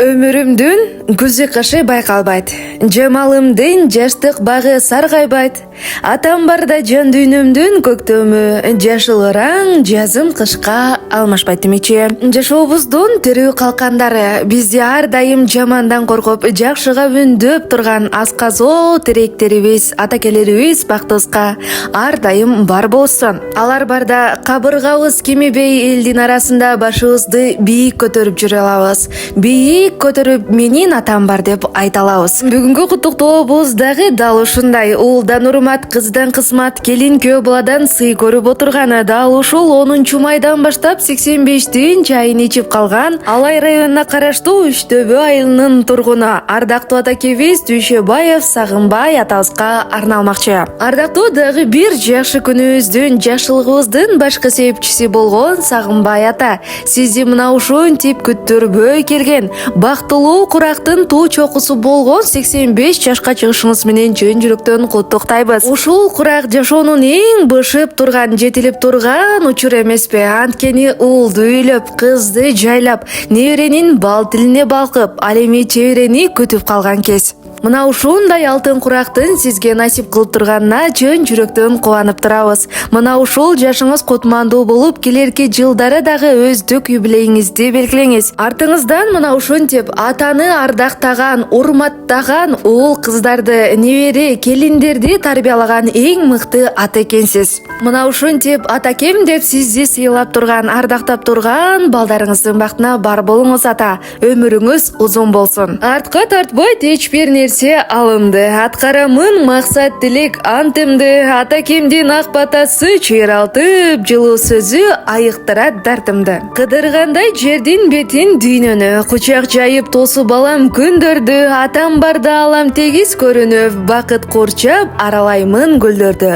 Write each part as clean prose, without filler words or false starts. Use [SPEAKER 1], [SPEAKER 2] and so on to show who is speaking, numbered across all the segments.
[SPEAKER 1] Өмүрүмдүн күзү кышы байкалбайт. Жамалымдын жаштык багы саргайбайт. Атам барда жан дүйнөмдүн көктөмү жашыл ыраң жазым кышка алмашпайт демекчи. Жашообуздун тирүү калкандары бизди ар дайым жамандан коркуп, жакшыга үндөп турган асказоо тиректерибиз, атакелерибиз бактыбызга ар дайым бар болсун. Алар барда кабыргабыз кемебей элдин арасында башыбызды бийик көтөрүп жүрө алабыз. Бийик көтөрүп менин атам бар деп айта алабыз. Бүгүнкү куттуктообуз дагы дал ушундай. Уулдан урмат, кыздан кызмат, келин көө баладан сый көрүп отурганы дал ушул 10 майдан баштап 85-тин чайын ичип калган Алай районуна караштуу Үчтөбө айылынын тургуну ардактуу атакебиз Дүйшөбаев Сагынбай атабызга арналмакчы. Ардактуу дагы бир жакшы күнүбүздүн, жакшылыгыбыздын башкы себепчиси болгон Сагынбай ата, сизди мына ушинтип күттүрбөй келген бактылуу курактын туу чокусу болгон 85 жашка чыгышыңыз менен чын жүрөктөн куттуктайбыз. Ушул курак жашоонун эң бышып турган, жетилип турган учуру эмеспи? Анткени уулду үйлөп, кызды жайлап, неберенин бал тилине балкып, ал эми чеберени күтүп калган кез. Мына ушундай алтын курактын сизге насип кылып турганына чын жүрөктөн кубанып турабыз. Мына ушул жашыңыз кутмандуу болуп, келерки жылдары дагы өздүк юбилейиңизди белгилеңиз. Артыңыздан мына ушинтип атаны ардактаган, урматтаган уул кыздарды, небере келиндерди тарбиялаган эң мыкты ата экенсиз. Мына ушинтип атакем деп сизди сыйлап турган, ардактап турган балдарыңыздын бактына бар болуңуз ата. Өмүрүңүз узун болсун. Артка тартпойт эч бир нерсе алымды. Аткарамын максат тилек антымды. Атакемдин ак батасы чыйралтып, жылуу сөзү айыктырат дартымды. Кыдыргандай жердин бетин дүйнөнү, кучак жайып тосуп алам күндөрдү. Атам барда алам тегиз көрүнүп, бакыт курчап аралаймын гүлдөрдү.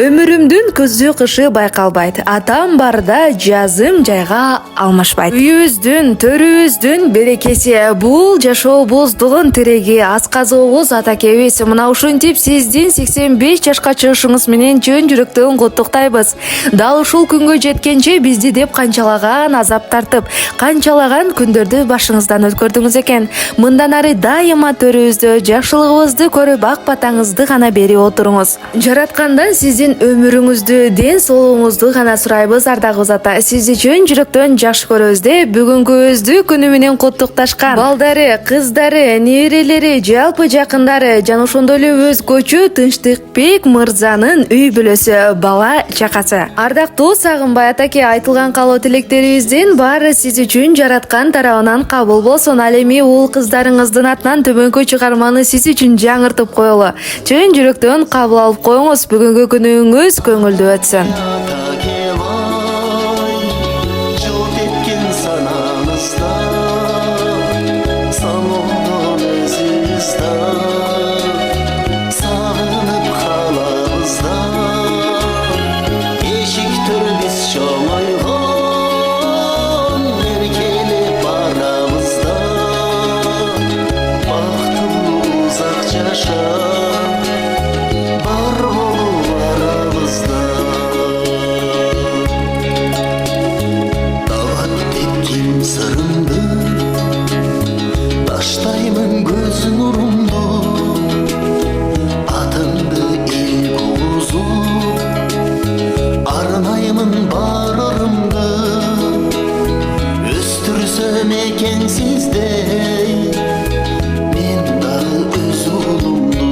[SPEAKER 1] Өмүрүмдүн күзү кышы байкалбайт. Атам барда жазым жайга алмашпайт. Үйүбүздүн, төрүбүздүн берекеси, бул жашообуздун тиреги, асказообуз атакебиз. Мына ушинтип сиздин 85 жашка чыгышыңыз менен чын жүрөктөн куттуктайбыз. Дал ушул күнгө жеткенче бизди деп канчалаган азап тартып, канчалаган күндөрдү башыңыздан өткөрдүңүз экен. Мындан ары дайыма төрүбүздө жакшылыгыбызды көрүп, ак батаңызды гана берип отуруңуз. Жараткандан сиздин өмүрүңүздү, ден соолугуңузду гана сурайбыз, ардагыбыз ата. Сизди чын жүрөктөн жакшы көрөбүз деп бүгүнкү өздүк күнү менен куттукташкан балдары, кыздары, неберелери, жалпы жакындары жана ошондой эле өзгөчө Тынчтыкбек мырзанын үй бүлөсү, бала чакасы. Ардактуу Сагынбай атаке, айтылган каалоо тилектерибиздин баары сиз үчүн жараткан тарабынан кабыл болсун. Ал эми уул кыздарыңыздын атынан төмөнкү чыгарманы сиз үчүн жаңыртып коелу. Чын жүрөктөн кабыл алып коюңуз. Бүгүнкү күнүңүз көңүлдүү өтсүн.
[SPEAKER 2] Таштаймын көз нурумду, атыңды эл кугузуп, арнаймын бар ырымды, өстүрсөм экен сиздей мен дагы өз уулумду.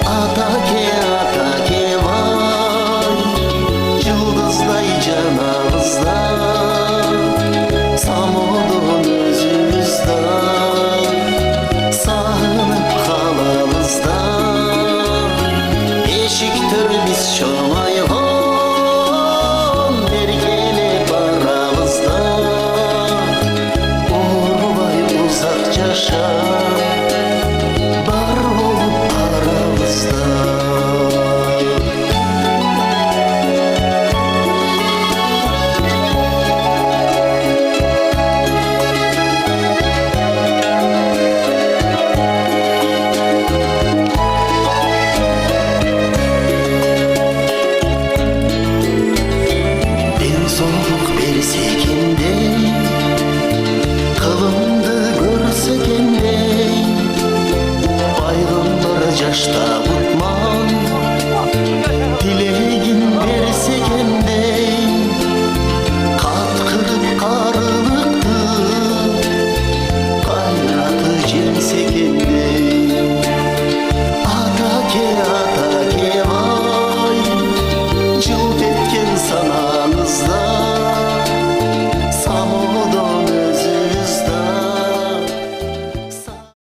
[SPEAKER 2] Атаке, атаке бай, жылдыздай жанабызда, самодон сагынып калабызда, эшиктер биз чоңойгон, бергеле барабызда. жылымды көрсегендей, байғұлдар жаштар